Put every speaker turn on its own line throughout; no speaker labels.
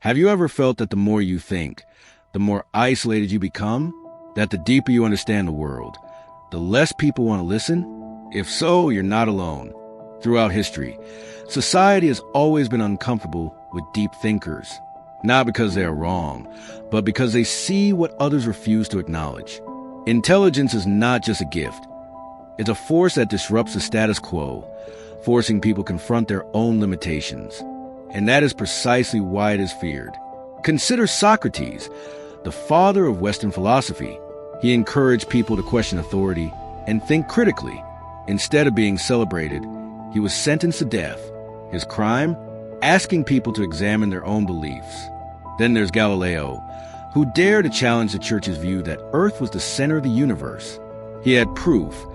Have you ever felt that the more you think, the more isolated you become? That the deeper you understand the world, the less people want to listen? If so, you're not alone. Throughout history, society has always been uncomfortable with deep thinkers. Not because they are wrong, but because they see what others refuse to acknowledge. Intelligence is not just a gift. It's a force that disrupts the status quo, forcing people to confront their own limitations. And that is precisely why it is feared. Consider Socrates, the father of Western philosophy. He encouraged people to question authority and think critically. Instead of being celebrated, he was sentenced to death. His crime? Asking people to examine their own beliefs. Then there's Galileo, who dared to challenge the church's view that Earth was the center of the universe. He had proof,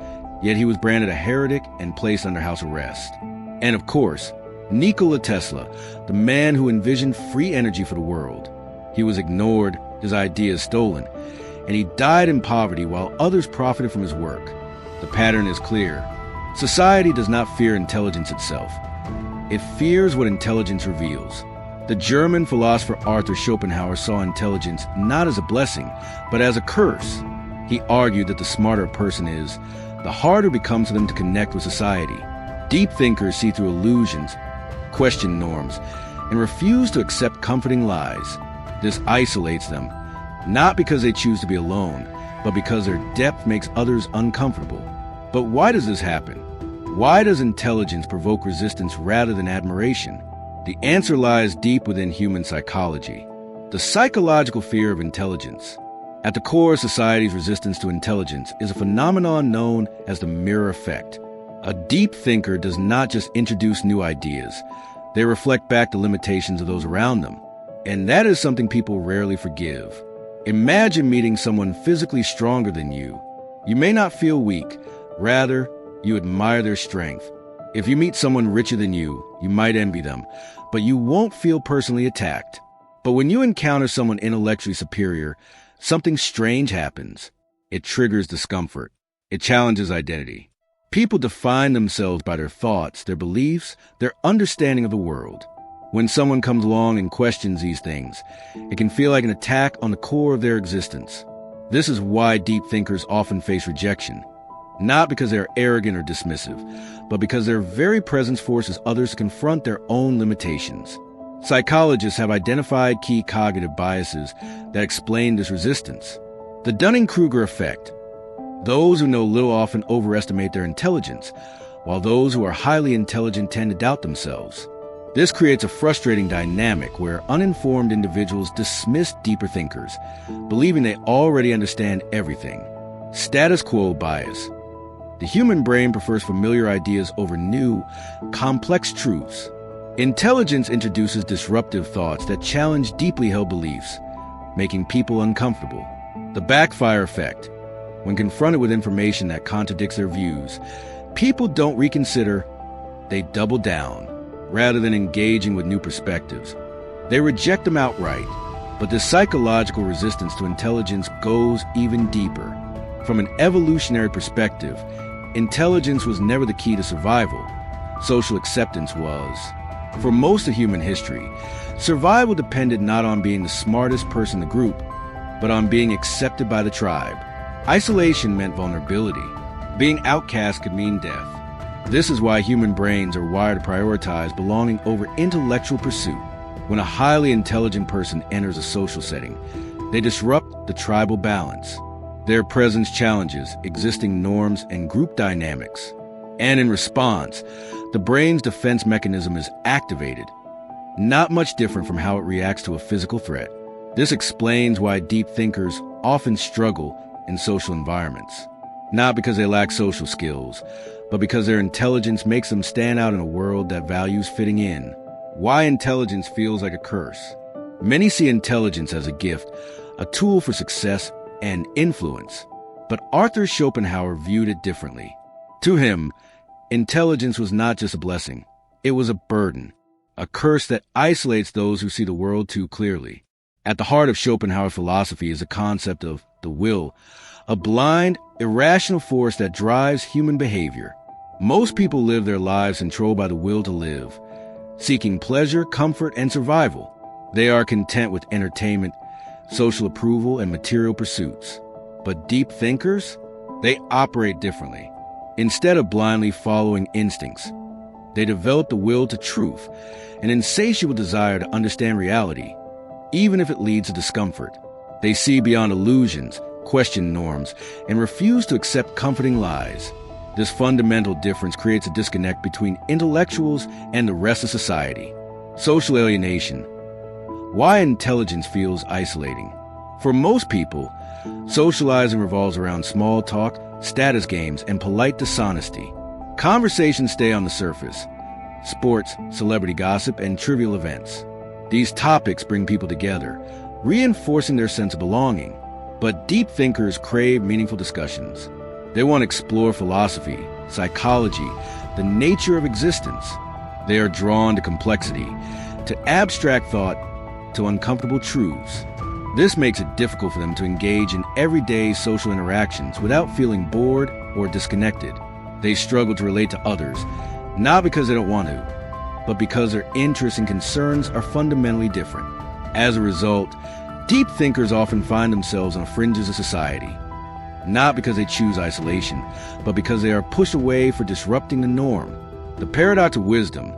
yet he was branded a heretic and placed under house arrest. And of course, Nikola Tesla, the man who envisioned free energy for the world. He was ignored, his ideas stolen, and he died in poverty while others profited from his work. The pattern is clear. Society does not fear intelligence itself. It fears what intelligence reveals. The German philosopher Arthur Schopenhauer saw intelligence not as a blessing, but as a curse. He argued that the smarter a person is, the harder it becomes for them to connect with society. Deep thinkers see through illusions, question norms, and refuse to accept comforting lies. This isolates them, not because they choose to be alone, but because their depth makes others uncomfortable. But why does this happen? Why does intelligence provoke resistance rather than admiration? The answer lies deep within human psychology. The psychological fear of intelligence. At the core of society's resistance to intelligence is a phenomenon known as the mirror effect. A deep thinker does not just introduce new ideas. They reflect back the limitations of those around them. And that is something people rarely forgive. Imagine meeting someone physically stronger than you. You may not feel weak. Rather, you admire their strength. If you meet someone richer than you might envy them, but you won't feel personally attacked. But when you encounter someone intellectually superior, something strange happens. It triggers discomfort. It challenges identity. People define themselves by their thoughts, their beliefs, their understanding of the world. When someone comes along and questions these things, it can feel like an attack on the core of their existence. This is why deep thinkers often face rejection. Not because they are arrogant or dismissive, but because their very presence forces others to confront their own limitations. Psychologists have identified key cognitive biases that explain this resistance. The Dunning-Kruger effect. Those who know little often overestimate their intelligence, while those who are highly intelligent tend to doubt themselves. This creates a frustrating dynamic where uninformed individuals dismiss deeper thinkers, believing they already understand everything. Status quo bias. The human brain prefers familiar ideas over new, complex truths. Intelligence introduces disruptive thoughts that challenge deeply held beliefs, making people uncomfortable. The backfire effect. When confronted with information that contradicts their views, people don't reconsider, they double down. Rather than engaging with new perspectives, they reject them outright. But this psychological resistance to intelligence goes even deeper. From an evolutionary perspective, intelligence was never the key to survival. Social acceptance was. For most of human history, survival depended not on being the smartest person in the group, but on being accepted by the tribe. Isolation meant vulnerability. Being outcast could mean death. This is why human brains are wired to prioritize belonging over intellectual pursuit. When a highly intelligent person enters a social setting, they disrupt the tribal balance. Their presence challenges existing norms and group dynamics. And in response, the brain's defense mechanism is activated. Not much different from how it reacts to a physical threat. This explains why deep thinkers often struggle in social environments. Not because they lack social skills, but because their intelligence makes them stand out in a world that values fitting in. Why intelligence feels like a curse. Many see intelligence as a gift, a tool for success and influence. But Arthur Schopenhauer viewed it differently. To him, intelligence was not just a blessing. It was a burden, a curse that isolates those who see the world too clearly. At the heart of Schopenhauer philosophy is the concept of the will, a blind, irrational force that drives human behavior. Most people live their lives controlled by the will to live, seeking pleasure, comfort, and survival. They are content with entertainment, social approval, and material pursuits. But deep thinkers, they operate differently. Instead of blindly following instincts, they develop the will to truth, an insatiable desire to understand reality, even if it leads to discomfort. They see beyond illusions, question norms, and refuse to accept comforting lies. This fundamental difference creates a disconnect between intellectuals and the rest of society. Social alienation. Why intelligence feels isolating. For most people, socializing revolves around small talk, status games, and polite dishonesty. Conversations stay on the surface: sports, celebrity gossip, and trivial events. These topics bring people together, reinforcing their sense of belonging. But deep thinkers crave meaningful discussions. They want to explore philosophy, psychology, the nature of existence. They are drawn to complexity, to abstract thought, to uncomfortable truths. This makes it difficult for them to engage in everyday social interactions without feeling bored or disconnected. They struggle to relate to others, not because they don't want to, but because their interests and concerns are fundamentally different. As a result, deep thinkers often find themselves on the fringes of society, not because they choose isolation, but because they are pushed away for disrupting the norm. The paradox of wisdom: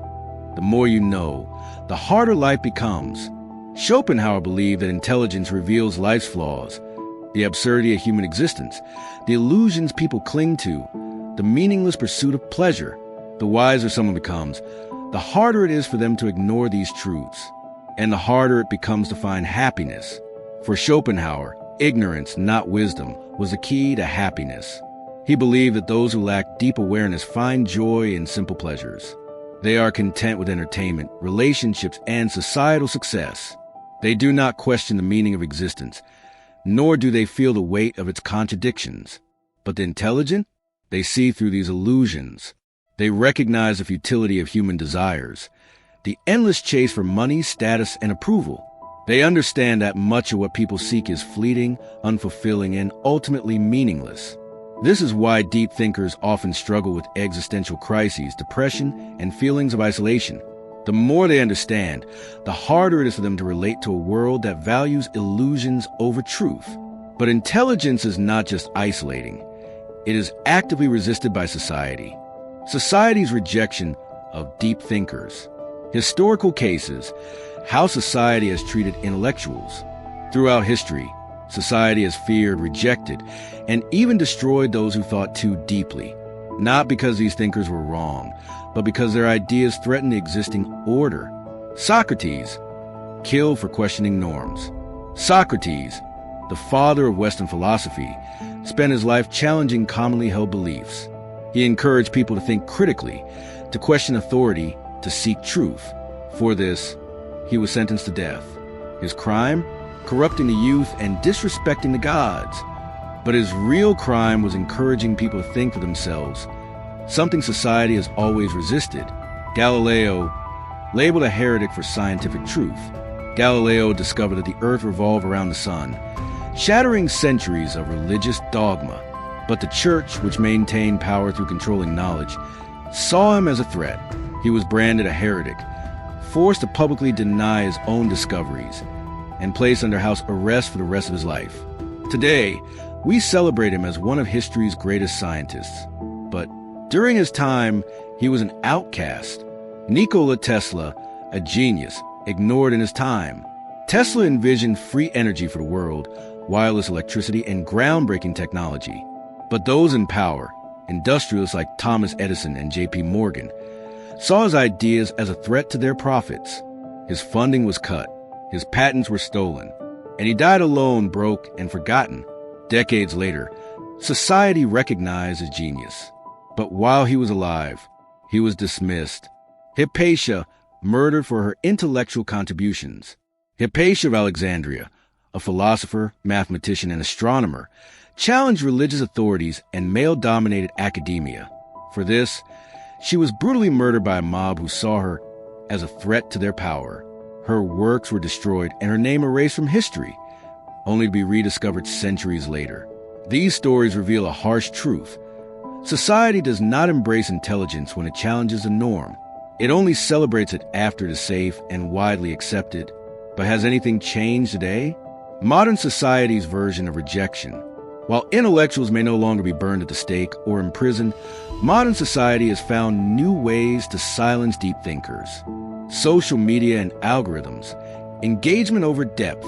the more you know, the harder life becomes. Schopenhauer believed that intelligence reveals life's flaws, the absurdity of human existence, the illusions people cling to, the meaningless pursuit of pleasure. The wiser someone becomes, the harder it is for them to ignore these truths, and the harder it becomes to find happiness. For Schopenhauer, ignorance, not wisdom, was the key to happiness. He believed that those who lack deep awareness find joy in simple pleasures. They are content with entertainment, relationships, and societal success. They do not question the meaning of existence, nor do they feel the weight of its contradictions. But the intelligent, they see through these illusions. They recognize the futility of human desires, the endless chase for money, status, and approval. They understand that much of what people seek is fleeting, unfulfilling, and ultimately meaningless. This is why deep thinkers often struggle with existential crises, depression, and feelings of isolation. The more they understand, the harder it is for them to relate to a world that values illusions over truth. But intelligence is not just isolating. It is actively resisted by society. Society's rejection of deep thinkers. Historical cases: how society has treated intellectuals. Throughout history, society has feared, rejected, and even destroyed those who thought too deeply. Not because these thinkers were wrong, but because their ideas threatened the existing order. Socrates, killed for questioning norms. Socrates, the father of Western philosophy, spent his life challenging commonly held beliefs. He encouraged people to think critically, to question authority, to seek truth. For this, he was sentenced to death. His crime? Corrupting the youth and disrespecting the gods. But his real crime was encouraging people to think for themselves, something society has always resisted. Galileo, labeled a heretic for scientific truth. Galileo discovered that the earth revolved around the sun, shattering centuries of religious dogma. But the church, which maintained power through controlling knowledge, saw him as a threat. He was branded a heretic, forced to publicly deny his own discoveries, and placed under house arrest for the rest of his life. Today, we celebrate him as one of history's greatest scientists. But during his time, he was an outcast. Nikola Tesla, a genius, ignored in his time. Tesla envisioned free energy for the world, wireless electricity, and groundbreaking technology. But those in power, industrialists like Thomas Edison and J.P. Morgan, saw his ideas as a threat to their profits. His funding was cut, his patents were stolen, and he died alone, broke, and forgotten. Decades later, society recognized his genius. But while he was alive, he was dismissed. Hypatia, murdered for her intellectual contributions. Hypatia of Alexandria, a philosopher, mathematician, and astronomer, challenged religious authorities and male-dominated academia. For this, she was brutally murdered by a mob who saw her as a threat to their power. Her works were destroyed and her name erased from history, only to be rediscovered centuries later. These stories reveal a harsh truth. Society does not embrace intelligence when it challenges the norm. It only celebrates it after it is safe and widely accepted. But has anything changed today? Modern society's version of rejection. While intellectuals may no longer be burned at the stake or imprisoned, modern society has found new ways to silence deep thinkers. Social media and algorithms, engagement over depth.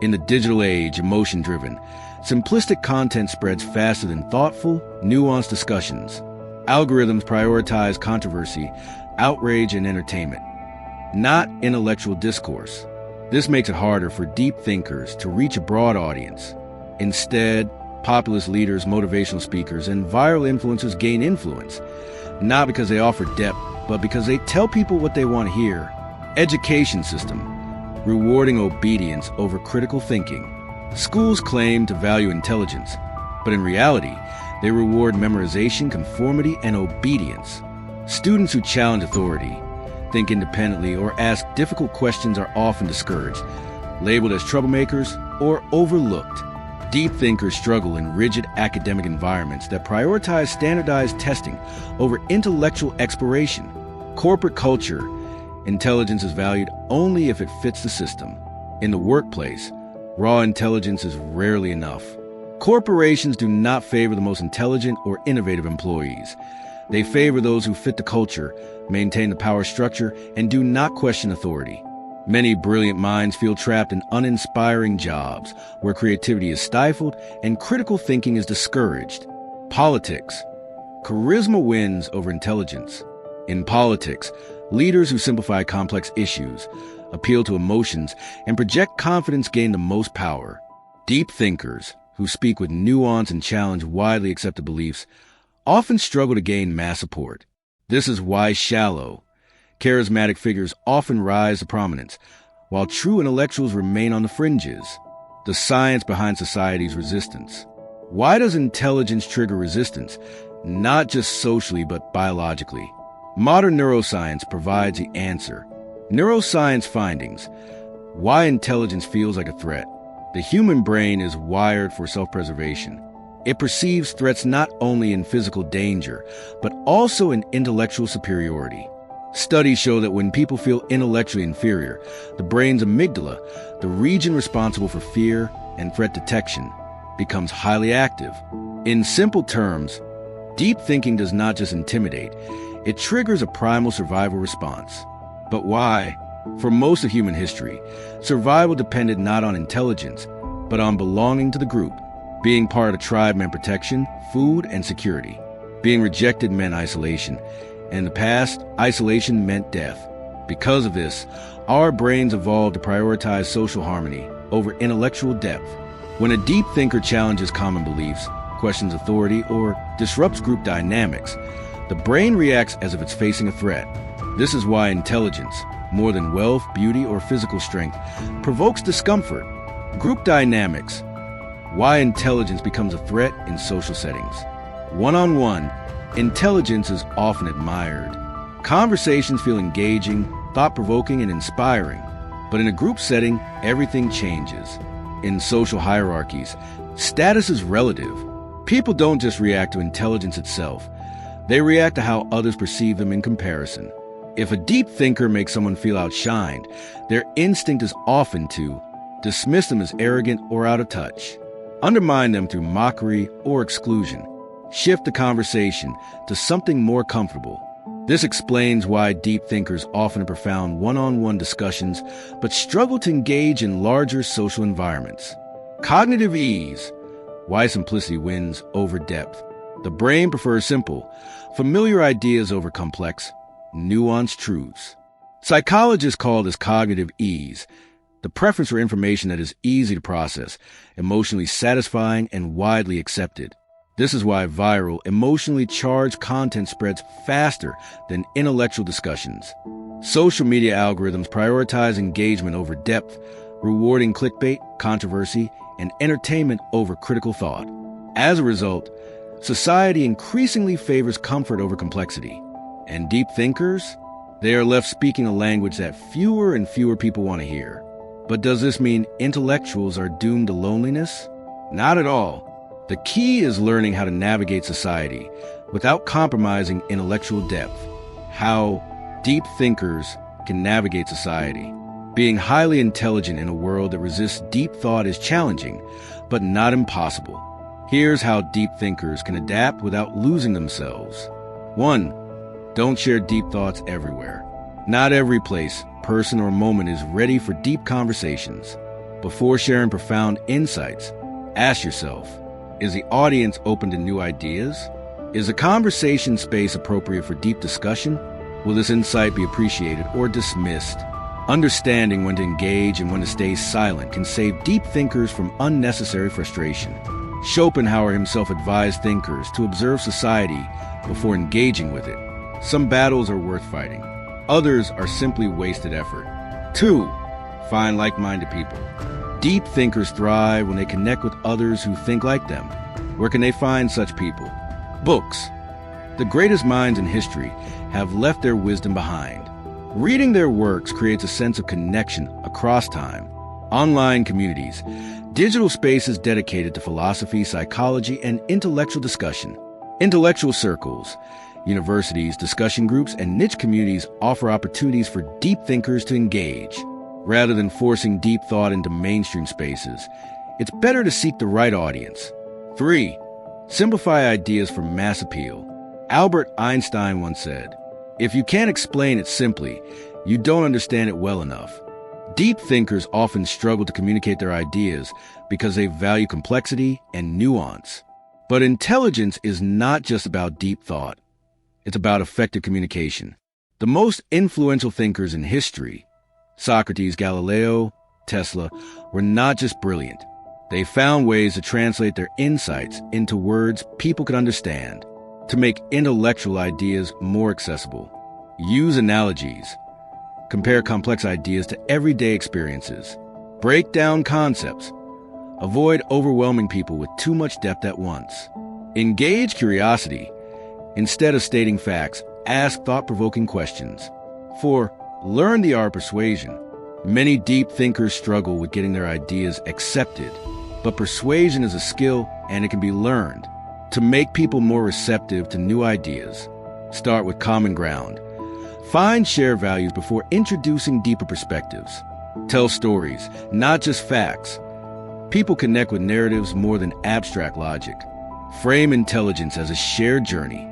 In the digital age, emotion-driven, simplistic content spreads faster than thoughtful, nuanced discussions. Algorithms prioritize controversy, outrage, and entertainment, not intellectual discourse. This makes it harder for deep thinkers to reach a broad audience. Instead, populist leaders, motivational speakers, and viral influencers gain influence, not because they offer depth, but because they tell people what they want to hear. Education system, rewarding obedience over critical thinking. Schools claim to value intelligence, but in reality, they reward memorization, conformity, and obedience. Students who challenge authority, think independently, or ask difficult questions are often discouraged, labeled as troublemakers, or overlooked. Deep thinkers struggle in rigid academic environments that prioritize standardized testing over intellectual exploration. Corporate culture, intelligence is valued only if it fits the system. In the workplace, raw intelligence is rarely enough. Corporations do not favor the most intelligent or innovative employees. They favor those who fit the culture, maintain the power structure, and do not question authority. Many brilliant minds feel trapped in uninspiring jobs where creativity is stifled and critical thinking is discouraged. Politics. Charisma wins over intelligence. In politics, leaders who simplify complex issues, appeal to emotions, and project confidence gain the most power. Deep thinkers, who speak with nuance and challenge widely accepted beliefs, often struggle to gain mass support. This is why shallow, charismatic figures often rise to prominence, while true intellectuals remain on the fringes. The science behind society's resistance. Why does intelligence trigger resistance, not just socially but biologically? Modern neuroscience provides the answer. Neuroscience findings. Why intelligence feels like a threat. The human brain is wired for self-preservation. It perceives threats not only in physical danger, but also in intellectual superiority. Studies show that when people feel intellectually inferior, the brain's amygdala, the region responsible for fear and threat detection, becomes highly active. In simple terms, deep thinking does not just intimidate, it triggers a primal survival response. But why? For most of human history, survival depended not on intelligence, but on belonging to the group. Being part of a tribe meant protection, food, and security. Being rejected meant isolation. And in the past, isolation meant death. Because of this, our brains evolved to prioritize social harmony over intellectual depth. When a deep thinker challenges common beliefs, questions authority, or disrupts group dynamics, the brain reacts as if it's facing a threat. This is why intelligence, more than wealth, beauty, or physical strength, provokes discomfort. Group dynamics. Why intelligence becomes a threat in social settings. One-on-one, intelligence is often admired. Conversations feel engaging, thought-provoking, and inspiring. But in a group setting, everything changes. In social hierarchies, status is relative. People don't just react to intelligence itself. They react to how others perceive them in comparison. If a deep thinker makes someone feel outshined, their instinct is often to dismiss them as arrogant or out of touch, undermine them through mockery or exclusion, shift the conversation to something more comfortable. This explains why deep thinkers often have profound one-on-one discussions but struggle to engage in larger social environments. Cognitive ease. Why simplicity wins over depth. The brain prefers simple, familiar ideas over complex, nuanced truths. Psychologists call this cognitive ease, the preference for information that is easy to process, emotionally satisfying, and widely accepted. This is why viral, emotionally charged content spreads faster than intellectual discussions. Social media algorithms prioritize engagement over depth, rewarding clickbait, controversy, and entertainment over critical thought. As a result, society increasingly favors comfort over complexity. And deep thinkers? They are left speaking a language that fewer and fewer people want to hear. But does this mean intellectuals are doomed to loneliness? Not at all. The key is learning how to navigate society without compromising intellectual depth. How deep thinkers can navigate society. Being highly intelligent in a world that resists deep thought is challenging, but not impossible. Here's how deep thinkers can adapt without losing themselves. 1. Don't share deep thoughts everywhere. Not every place, person, or moment is ready for deep conversations. Before sharing profound insights, ask yourself, is the audience open to new ideas? Is the conversation space appropriate for deep discussion? Will this insight be appreciated or dismissed? Understanding when to engage and when to stay silent can save deep thinkers from unnecessary frustration. Schopenhauer himself advised thinkers to observe society before engaging with it. Some battles are worth fighting. Others are simply wasted effort. 2. Find like-minded people. Deep thinkers thrive when they connect with others who think like them. Where can they find such people? Books. The greatest minds in history have left their wisdom behind. Reading their works creates a sense of connection across time. Online communities, digital spaces dedicated to philosophy, psychology, and intellectual discussion. Intellectual circles, universities, discussion groups, and niche communities offer opportunities for deep thinkers to engage. Rather than forcing deep thought into mainstream spaces, it's better to seek the right audience. 3. Simplify ideas for mass appeal. Albert Einstein once said, "If you can't explain it simply, you don't understand it well enough." Deep thinkers often struggle to communicate their ideas because they value complexity and nuance. But intelligence is not just about deep thought. It's about effective communication. The most influential thinkers in history, Socrates, Galileo, Tesla, were not just brilliant. They found ways to translate their insights into words people could understand, to make intellectual ideas more accessible. Use analogies. Compare complex ideas to everyday experiences. Break down concepts. Avoid overwhelming people with too much depth at once. Engage curiosity. Instead of stating facts, ask thought-provoking questions. 4. Learn the art of persuasion. Many deep thinkers struggle with getting their ideas accepted, but persuasion is a skill and it can be learned. To make people more receptive to new ideas, start with common ground. Find shared values before introducing deeper perspectives. Tell stories, not just facts. People connect with narratives more than abstract logic. Frame intelligence as a shared journey.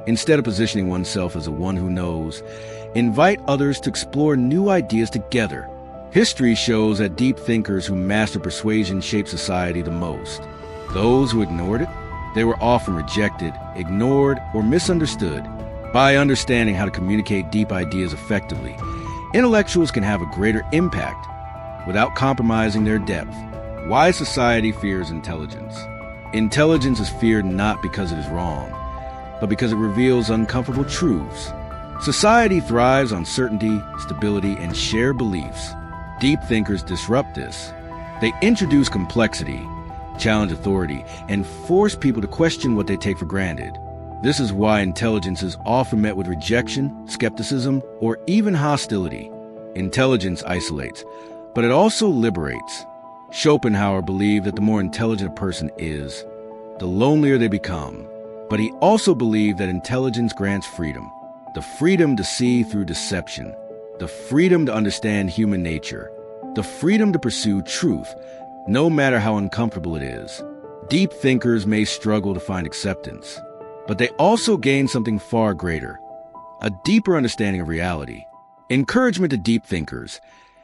Instead of positioning oneself as the one who knows, invite others to explore new ideas together. History shows that deep thinkers who master persuasion shape society the most. Those who ignored it, they were often rejected, ignored, or misunderstood. By understanding how to communicate deep ideas effectively, intellectuals can have a greater impact without compromising their depth. Why society fears intelligence? Intelligence is feared not because it is wrong, but because it reveals uncomfortable truths. Society thrives on certainty, stability, and shared beliefs. Deep thinkers disrupt this. They introduce complexity, challenge authority, and force people to question what they take for granted. This is why intelligence is often met with rejection, skepticism, or even hostility. Intelligence isolates, but it also liberates. Schopenhauer believed that the more intelligent a person is, the lonelier they become. But he also believed that intelligence grants freedom. The freedom to see through deception. The freedom to understand human nature. The freedom to pursue truth, no matter how uncomfortable it is. Deep thinkers may struggle to find acceptance, but they also gain something far greater, a deeper understanding of reality. Encouragement to deep thinkers.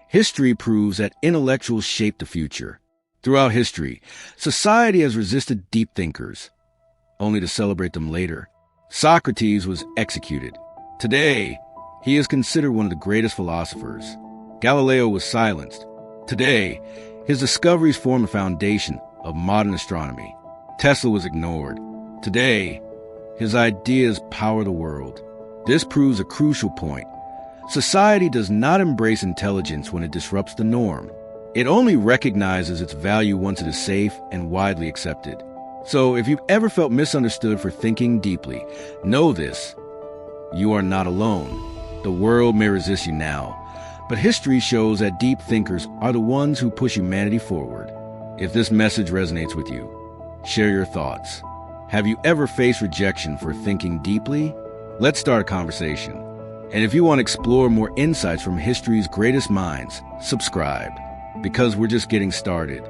History proves that intellectuals shape the future. Throughout history, society has resisted deep thinkers, only to celebrate them later. Socrates was executed. Today, he is considered one of the greatest philosophers. Galileo was silenced. Today, his discoveries form the foundation of modern astronomy. Tesla was ignored. Today, his ideas power the world. This proves a crucial point. Society does not embrace intelligence when it disrupts the norm. It only recognizes its value once it is safe and widely accepted. So if you've ever felt misunderstood for thinking deeply, know this: you are not alone. The world may resist you now, but history shows that deep thinkers are the ones who push humanity forward. If this message resonates with you, share your thoughts. Have you ever faced rejection for thinking deeply? Let's start a conversation. And if you want to explore more insights from history's greatest minds, subscribe, because we're just getting started.